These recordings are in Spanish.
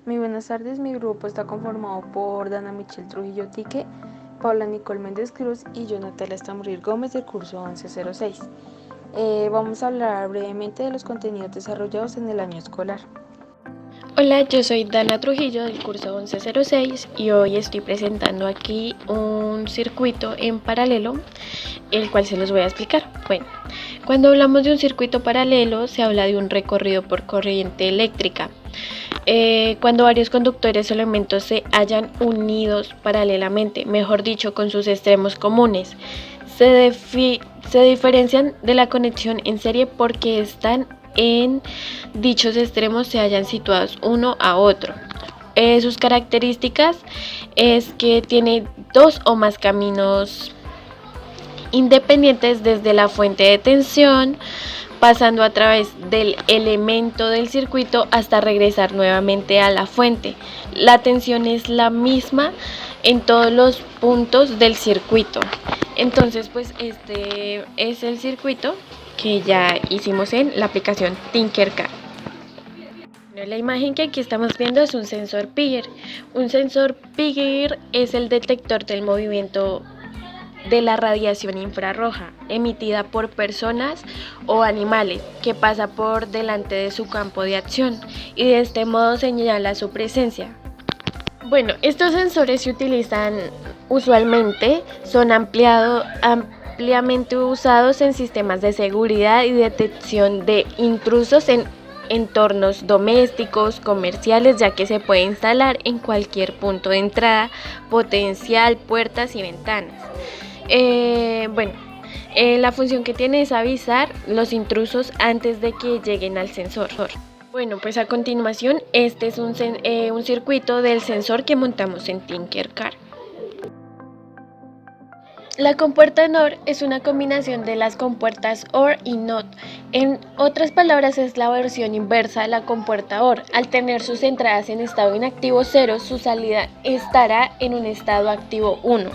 Muy buenas tardes, mi grupo está conformado por Dana Michelle Trujillo Tique, Paula Nicole Méndez Cruz y yo, Natalia Estambril Gómez del curso 1106. Vamos a hablar brevemente de los contenidos desarrollados en el año escolar. Hola, yo soy Dana Trujillo del curso 1106 y hoy estoy presentando aquí un circuito en paralelo, el cual se los voy a explicar. Bueno, cuando hablamos de un circuito paralelo se habla de un recorrido por corriente eléctrica. Cuando varios conductores o elementos se hallan unidos paralelamente, mejor dicho, con sus extremos comunes, se diferencian de la conexión en serie porque están en dichos extremos se hallan situados uno a otro. Sus características es que tiene dos o más caminos independientes desde la fuente de tensión, pasando a través del elemento del circuito hasta regresar nuevamente a la fuente. La tensión es la misma en todos los puntos del circuito. Entonces, pues este es el circuito que ya hicimos en la aplicación Tinkercad. La imagen que aquí estamos viendo es un sensor Pigger. Un sensor Pigger es el detector del movimiento de la radiación infrarroja emitida por personas o animales que pasa por delante de su campo de acción y de este modo señala su presencia. Bueno, estos sensores se utilizan usualmente, son ampliamente usados en sistemas de seguridad y detección de intrusos en entornos domésticos, comerciales, ya que se puede instalar en cualquier punto de entrada, potencial, puertas y ventanas. La función que tiene es avisar los intrusos antes de que lleguen al sensor. Bueno, pues a continuación este es un circuito del sensor que montamos en Tinkercad. La compuerta NOR es una combinación de las compuertas OR y NOT. En otras palabras, es la versión inversa de la compuerta OR. Al tener sus entradas en estado inactivo 0, su salida estará en un estado activo 1.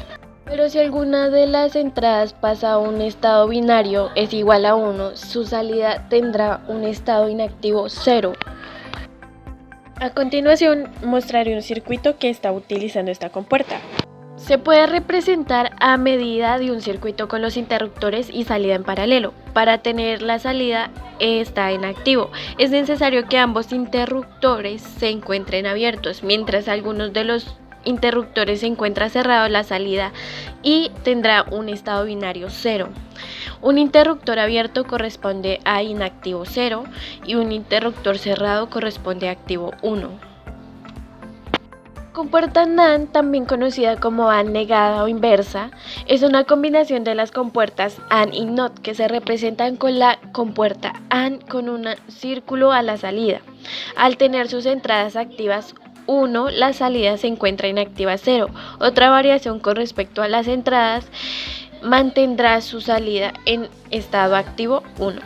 Pero si alguna de las entradas pasa a un estado binario es igual a 1, su salida tendrá un estado inactivo 0. A continuación, mostraré un circuito que está utilizando esta compuerta. Se puede representar a medida de un circuito con los interruptores y salida en paralelo. Para tener la salida está en activo, es necesario que ambos interruptores se encuentren abiertos, mientras algunos de los interruptores se encuentra cerrado la salida y tendrá un estado binario 0. Un interruptor abierto corresponde a inactivo 0 y un interruptor cerrado corresponde a activo 1. Compuerta NAND, también conocida como AND negada o inversa, es una combinación de las compuertas AND y NOT que se representan con la compuerta AND con un círculo a la salida. Al tener sus entradas activas 1, la salida se encuentra inactiva 0. Otra variación con respecto a las entradas mantendrá su salida en estado activo 1. A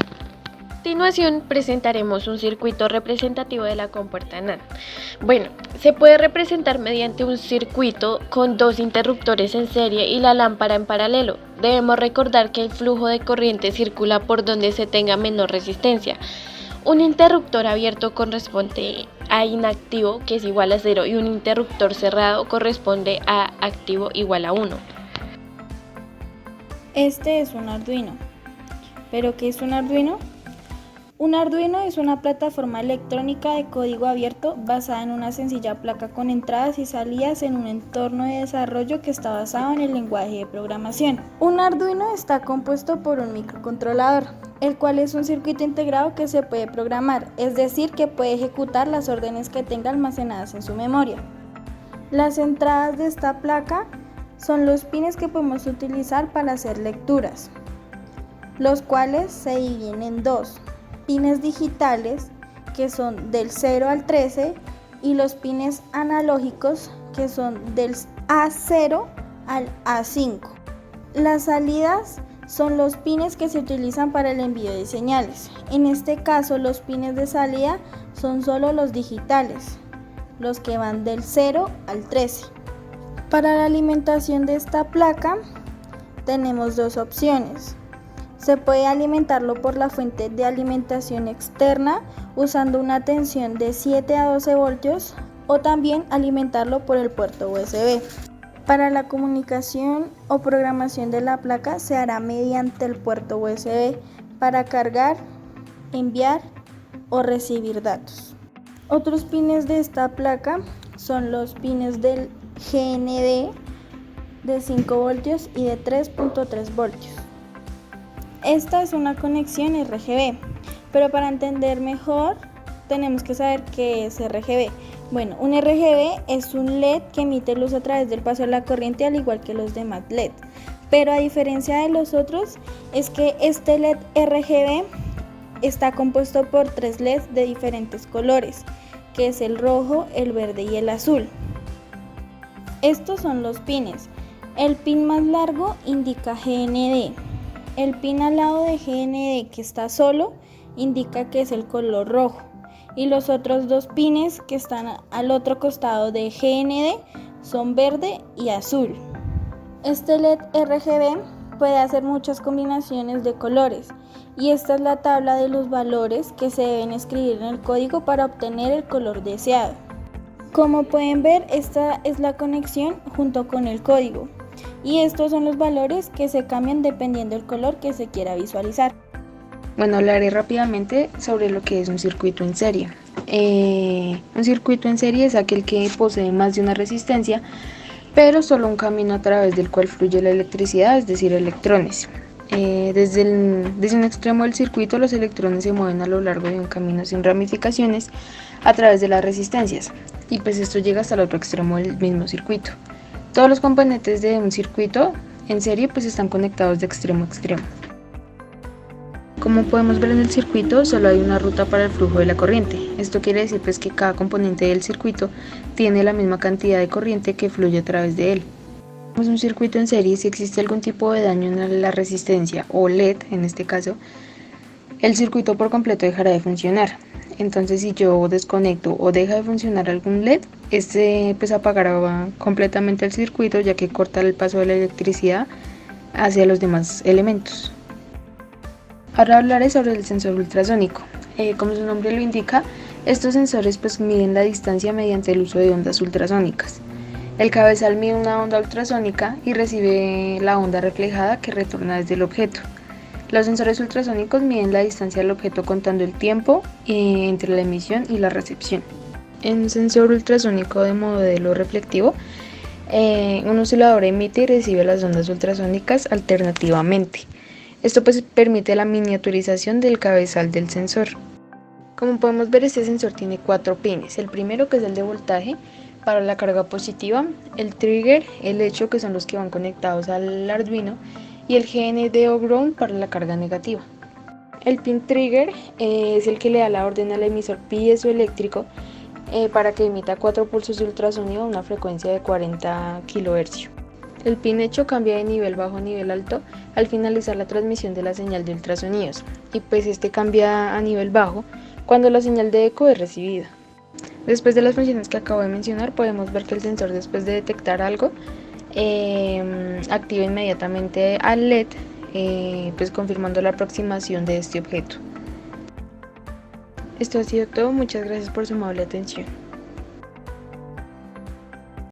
continuación presentaremos un circuito representativo de la compuerta NAND. Bueno, se puede representar mediante un circuito con dos interruptores en serie y la lámpara en paralelo. Debemos recordar que el flujo de corriente circula por donde se tenga menor resistencia. Un interruptor abierto corresponde a inactivo, que es igual a 0, y un interruptor cerrado corresponde a activo igual a 1. Este es un Arduino. ¿Pero qué es un Arduino? Un Arduino es una plataforma electrónica de código abierto basada en una sencilla placa con entradas y salidas en un entorno de desarrollo que está basado en el lenguaje de programación. Un Arduino está compuesto por un microcontrolador, el cual es un circuito integrado que se puede programar, es decir, que puede ejecutar las órdenes que tenga almacenadas en su memoria. Las entradas de esta placa son los pines que podemos utilizar para hacer lecturas, los cuales se dividen en dos: pines digitales, que son del 0 al 13, y los pines analógicos, que son del A0 al A5. Las salidas son los pines que se utilizan para el envío de señales. En este caso, los pines de salida son solo los digitales, los que van del 0 al 13. Para la alimentación de esta placa tenemos dos opciones. Se puede alimentarlo por la fuente de alimentación externa usando una tensión de 7 a 12 voltios o también alimentarlo por el puerto USB. Para la comunicación o programación de la placa se hará mediante el puerto USB para cargar, enviar o recibir datos. Otros pines de esta placa son los pines del GND de 5 voltios y de 3.3 voltios. Esta es una conexión RGB, pero para entender mejor tenemos que saber qué es RGB. Bueno, un RGB es un LED que emite luz a través del paso de la corriente, al igual que los demás LED. Pero a diferencia de los otros, es que este LED RGB está compuesto por 3 LEDs de diferentes colores, que es el rojo, el verde y el azul. Estos son los pines. El pin más largo indica GND. El pin al lado de GND que está solo indica que es el color rojo. Y los otros 2 pines que están al otro costado de GND son verde y azul. Este LED RGB puede hacer muchas combinaciones de colores y esta es la tabla de los valores que se deben escribir en el código para obtener el color deseado. Como pueden ver, esta es la conexión junto con el código y estos son los valores que se cambian dependiendo del color que se quiera visualizar. Bueno, hablaré rápidamente sobre lo que es un circuito en serie. Un circuito en serie es aquel que posee más de una resistencia, pero solo un camino a través del cual fluye la electricidad, es decir, electrones. Desde un extremo del circuito, los electrones se mueven a lo largo de un camino sin ramificaciones a través de las resistencias, y pues esto llega hasta el otro extremo del mismo circuito. Todos los componentes de un circuito en serie pues están conectados de extremo a extremo. Como podemos ver en el circuito, solo hay una ruta para el flujo de la corriente. Esto quiere decir pues que cada componente del circuito tiene la misma cantidad de corriente que fluye a través de él. En un circuito en serie, si existe algún tipo de daño en la resistencia o LED, en este caso, el circuito por completo dejará de funcionar. Entonces, si yo desconecto o deja de funcionar algún LED, este pues apagará completamente el circuito, ya que corta el paso de la electricidad hacia los demás elementos. Ahora hablaré sobre el sensor ultrasónico. Como su nombre lo indica, estos sensores pues miden la distancia mediante el uso de ondas ultrasónicas. El cabezal mide una onda ultrasónica y recibe la onda reflejada que retorna desde el objeto. Los sensores ultrasónicos miden la distancia del objeto contando el tiempo entre la emisión y la recepción. En un sensor ultrasónico de modelo reflectivo, un oscilador emite y recibe las ondas ultrasónicas alternativamente. Esto pues permite la miniaturización del cabezal del sensor. Como podemos ver, este sensor tiene 4 pines. El primero, que es el de voltaje para la carga positiva, el trigger, el hecho, que son los que van conectados al Arduino, y el GND o ground para la carga negativa. El pin trigger es el que le da la orden al emisor piezoeléctrico para que emita 4 pulsos de ultrasonido a una frecuencia de 40 kHz. El pin hecho cambia de nivel bajo a nivel alto al finalizar la transmisión de la señal de ultrasonidos, y pues este cambia a nivel bajo cuando la señal de eco es recibida. Después de las funciones que acabo de mencionar, podemos ver que el sensor, después de detectar algo, activa inmediatamente al LED, pues confirmando la aproximación de este objeto. Esto ha sido todo, muchas gracias por su amable atención.